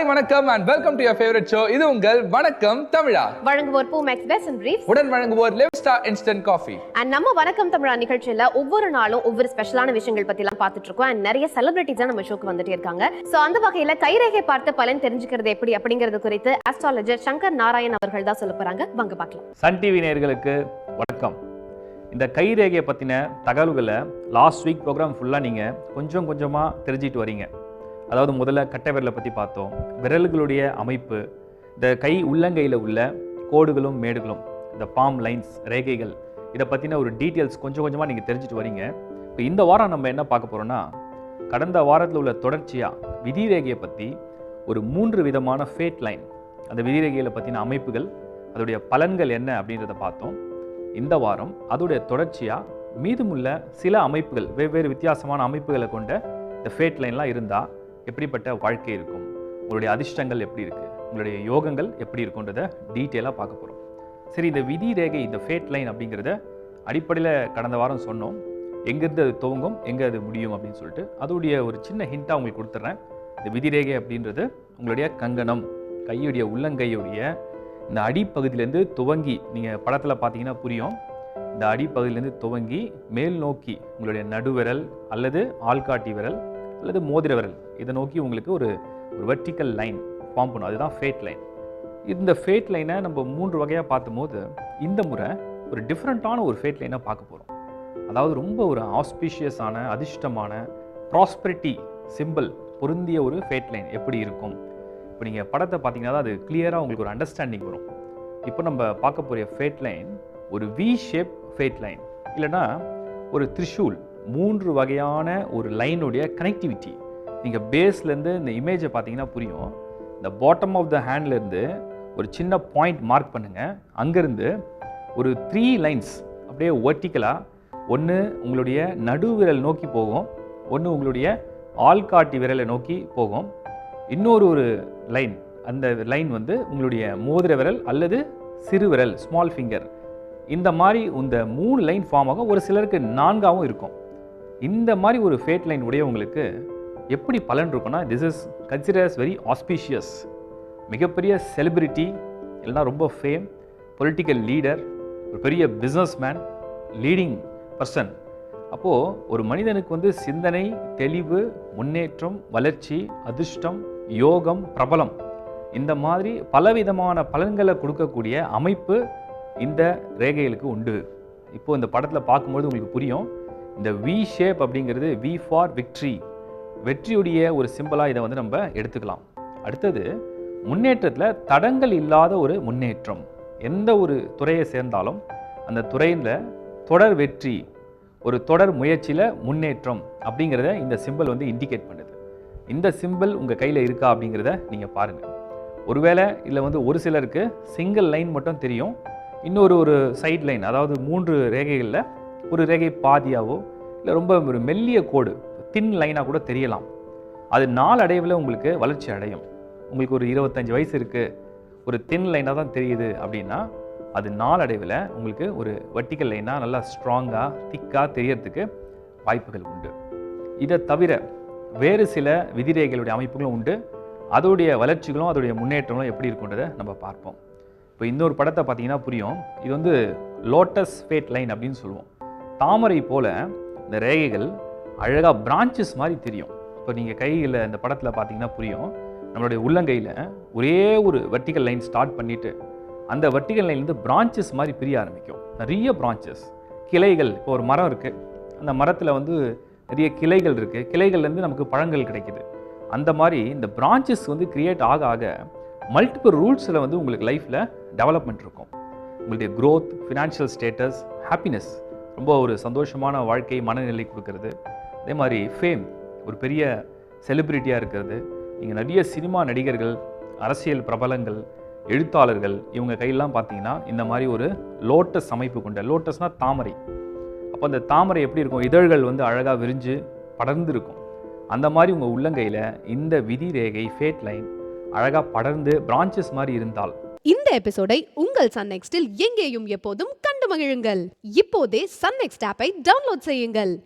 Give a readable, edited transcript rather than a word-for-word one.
வணக்கம் and welcome to your favorite show. இது உங்கள் வணக்கம் தமிழா. வழங்குவோர் Pumax Best and Briefs. உடன் வழங்குவோர் Live Star Instant Coffee. And நம்ம வணக்கம் தமிழா நிகழ்ச்சியில ஒவ்வொரு நாளும் ஒவ்வொரு ஸ்பெஷலான விஷயங்கள் பத்தி எல்லாம் பார்த்துட்டு இருக்கோம். and நிறைய செலிபிரிட்டிஸ் நம்ம ஷோக்கு வந்துட்டே இருக்காங்க. சோ அந்த வகையில கைரேகை பார்த்து பலன் தெரிஞ்சுக்கிறது எப்படி அப்படிங்கிறது குறித்து ஆஸ்ட்ராலஜர் சங்கர் நாராயண் அவர்கள் தான் சொல்ல போறாங்க. வாங்க பார்க்கலாம். சன் டிவி நேயர்களுக்கு வணக்கம். இந்த கைரேகையை பத்தின தகவல்களை லாஸ்ட் வீக் ப்ரோக்ராம் ஃபுல்லா நீங்க கொஞ்சம் கொஞ்சமா தெரிஞ்சிட்டு வரீங்க. அதாவது முதல்ல கட்டை விரலை பற்றி பார்த்தோம், விரல்களுடைய அமைப்பு, இந்த கை உள்ளங்கையில் உள்ள கோடுகளும் மேடுகளும், இந்த பாம் லைன்ஸ் ரேகைகள், இதை பற்றின ஒரு டீட்டெயில்ஸ் கொஞ்சம் கொஞ்சமாக நீங்கள் தெரிஞ்சுட்டு வரீங்க. இப்போ இந்த வாரம் நம்ம என்ன பார்க்க போகிறோம்னா, கடந்த வாரத்தில் உள்ள தொடர்ச்சியாக விதி ரேகையை பற்றி ஒரு 3 விதமான ஃபேட் லைன், அந்த விதி ரேகைகளை பற்றின அமைப்புகள், அதோடைய பலன்கள் என்ன அப்படின்றத பார்த்தோம். இந்த வாரம் அதோடைய தொடர்ச்சியாக மீதமுள்ள சில அமைப்புகள், வெவ்வேறு வித்தியாசமான அமைப்புகளை கொண்ட இந்த ஃபேட் லைன்லாம் இருந்தால் எப்படிப்பட்ட வாழ்க்கை இருக்கும், உங்களுடைய அதிர்ஷ்டங்கள் எப்படி இருக்குது, உங்களுடைய யோகங்கள் எப்படி இருக்குன்றதை டீட்டெயிலாக பார்க்க போகிறோம். சரி, இந்த விதி ரேகை, இந்த ஃபேட் லைன் அப்படிங்கிறத அடிப்படையில் கடந்த வாரம் சொன்னோம், எங்கேருந்து அது துவங்கும், எங்கே அது முடியும் அப்படின்னு சொல்லிட்டு. அதோடைய ஒரு சின்ன ஹிண்ட்டாக உங்களுக்கு கொடுத்துட்றேன். இந்த விதி ரேகை அப்படின்றது உங்களுடைய கங்கணம், கையுடைய உள்ளங்கையுடைய இந்த அடிப்பகுதியிலேருந்து துவங்கி, நீங்கள் படத்தில் பார்த்தீங்கன்னா புரியும், இந்த அடிப்பகுதியிலேருந்து துவங்கி மேல் நோக்கி உங்களுடைய நடுவிரல் அல்லது ஆள்காட்டி விரல் அல்லது மோதிர விரல், இதை நோக்கி உங்களுக்கு ஒரு வெர்டிக்கல் லைன் ஃபார்ம் பண்ணும். அதுதான் ஃபேட் லைன். இந்த ஃபேட் லைனை நம்ம 3 வகையாக பார்த்தும்போது இந்த முறை ஒரு டிஃப்ரெண்ட்டான ஒரு ஃபேட் லைனை பார்க்க போகிறோம். அதாவது ரொம்ப ஒரு ஆஸ்பீஷியஸான, அதிர்ஷ்டமான, ப்ராஸ்பரிட்டி சிம்பிள் பொருந்திய ஒரு ஃபேட் லைன் எப்படி இருக்கும். இப்போ நீங்கள் படத்தை பார்த்தீங்கன்னா அது கிளியராக உங்களுக்கு ஒரு அண்டர்ஸ்டாண்டிங் வரும். இப்போ நம்ம பார்க்க போகிற ஃபேட் லைன் ஒரு வி ஷேப் ஃபேட் லைன், இல்லைனா ஒரு த்ரிஷூல், 3 வகையான ஒரு லைனுடைய கனெக்டிவிட்டி. நீங்கள் பேஸ்லேருந்து இந்த இமேஜை பார்த்தீங்கன்னா புரியும். இந்த பாட்டம் ஆஃப் த ஹேண்ட்லேருந்து ஒரு சின்ன பாயிண்ட் மார்க் பண்ணுங்கள். அங்கேருந்து ஒரு 3 லைன்ஸ் அப்படியே வெர்டிக்கலாக, ஒன்று உங்களுடைய நடுவிரல் நோக்கி போகும், ஒன்று உங்களுடைய ஆள்காட்டி விரலை நோக்கி போகும், இன்னொரு லைன், அந்த லைன் வந்து உங்களுடைய மோதிர விரல் அல்லது சிறு விரல் ஸ்மால் ஃபிங்கர், இந்த மாதிரி இந்த 3 லைன் ஃபார்ம் ஆகும். ஒரு சிலருக்கு 4ஆகவும் இருக்கும். இந்த மாதிரி ஒரு ஃபேட் லைன் உடையவங்களுக்கு எப்படி பலன் இருக்குன்னா, this is considers very auspicious. மிகப்பெரிய செலிபிரிட்டி, இல்லைனா ரொம்ப ஃபேம், பொலிட்டிக்கல் லீடர், ஒரு பெரிய பிஸ்னஸ் மேன், லீடிங் பர்சன். அப்போது ஒரு மனிதனுக்கு வந்து சிந்தனை, தெளிவு, முன்னேற்றம், வளர்ச்சி, அதிர்ஷ்டம், யோகம், பிரபலம், இந்த மாதிரி பலவிதமான பலன்களை கொடுக்கக்கூடிய அமைப்பு இந்த ரேகைகளுக்கு உண்டு. இப்போது இந்த படத்தில் பார்க்கும்போது உங்களுக்கு புரியும், இந்த வி ஷேப் அப்படிங்கிறது வி ஃபார் விக்ட்ரி, வெற்றியுடைய ஒரு சிம்பிளாக இதை வந்து நம்ம எடுத்துக்கலாம். அடுத்தது முன்னேற்றத்தில் தடங்கள் இல்லாத ஒரு முன்னேற்றம். எந்த ஒரு துறையை சேர்ந்தாலும் அந்த துறையில் தொடர் வெற்றி, ஒரு தொடர் முயற்சியில் முன்னேற்றம் அப்படிங்கிறத இந்த சிம்பிள் வந்து இண்டிகேட் பண்ணுது. இந்த சிம்பிள் உங்கள் கையில் இருக்கா அப்படிங்கிறத நீங்கள் பாருங்கள். ஒருவேளை இல்லை வந்து ஒரு சிலருக்கு சிங்கிள் லைன் மட்டும் தெரியும், ஒரு சைட் லைன், அதாவது 3 ரேகைகளில் ஒரு ரேகை பாதியாவோ இல்லை ரொம்ப ஒரு மெல்லிய கோடு, தின் லைனாக கூட தெரியலாம். அது நாளடைவில் உங்களுக்கு வளர்ச்சி அடையும். உங்களுக்கு ஒரு 25 வயசு இருக்குது, ஒரு தின் லைனாக தான் தெரியுது அப்படின்னா, அது நாளடைவில் உங்களுக்கு ஒரு வெர்டிக்கல் லைனாக நல்லா ஸ்ட்ராங்காக திக்காக தெரியறதுக்கு வாய்ப்புகள் உண்டு. இதை தவிர வேறு சில விதிரேகைகளுடைய அமைப்புகளும் உண்டு. அதோடைய வளர்ச்சிகளும் அதோடைய முன்னேற்றங்களும் எப்படி இருக்குன்றதை நம்ம பார்ப்போம். இப்போ இன்னொரு படத்தை பார்த்தீங்கன்னா புரியும், இது வந்து லோட்டஸ் ஃபேட் லைன் அப்படின்னு சொல்லுவோம். தாமரை போல் இந்த ரேகைகள் அழகாக பிரான்ச்சஸ் மாதிரி தெரியும். இப்போ நீங்கள் கையில் இந்த படத்தில் பார்த்தீங்கன்னா புரியும், நம்மளுடைய உள்ளங்கையில் ஒரே ஒரு வெர்டிக்கல் லைன் ஸ்டார்ட் பண்ணிவிட்டு அந்த வெர்டிக்கல் லைன்லேருந்து பிரான்ச்சஸ் மாதிரி பிரிய ஆரம்பிக்கும். நிறைய பிரான்ச்சஸ், கிளைகள். இப்போ ஒரு மரம் இருக்குது, அந்த மரத்தில் வந்து நிறைய கிளைகள் இருக்குது, கிளைகள்லேருந்து நமக்கு பழங்கள் கிடைக்குது. அந்த மாதிரி இந்த பிரான்ச்சஸ் வந்து கிரியேட் ஆக ஆக மல்டிபிள் ரூல்ஸில் வந்து உங்களுக்கு லைஃப்பில் டெவலப்மெண்ட் இருக்கும். உங்களுடைய க்ரோத், ஃபினான்ஷியல் ஸ்டேட்டஸ், ஹாப்பினஸ், ரொம்ப ஒரு சந்தோஷமான வாழ்க்கை மனநிலை கொடுக்கறது. அதே மாதிரி ஃபேம், ஒரு பெரிய செலிப்ரிட்டியாக இருக்கிறது. நீங்கள் நிறைய சினிமா நடிகர்கள், அரசியல் பிரபலங்கள், எழுத்தாளர்கள், இவங்க கையெல்லாம் பார்த்தீங்கன்னா இந்த மாதிரி ஒரு லோட்டஸ் அமைப்பு கொண்ட, லோட்டஸ்னால் தாமரை. அப்போ அந்த தாமரை எப்படி இருக்கும், இதழ்கள் வந்து அழகாக விரிஞ்சு படர்ந்து இருக்கும். அந்த மாதிரி உங்கள் உள்ளங்கையில் இந்த விதி ரேகை ஃபேட் லைன் அழகாக படர்ந்து பிரான்ச்சஸ் மாதிரி இருந்தால், இந்த எபிசோடை உங்கள் சன் நெக்ஸ்டில் எங்கேயும் எப்போதும் கண்டு மகிழுங்கள். இப்போதே சன் நெக்ஸ்ட் ஆப்பை டவுன்லோட் செய்யுங்கள்.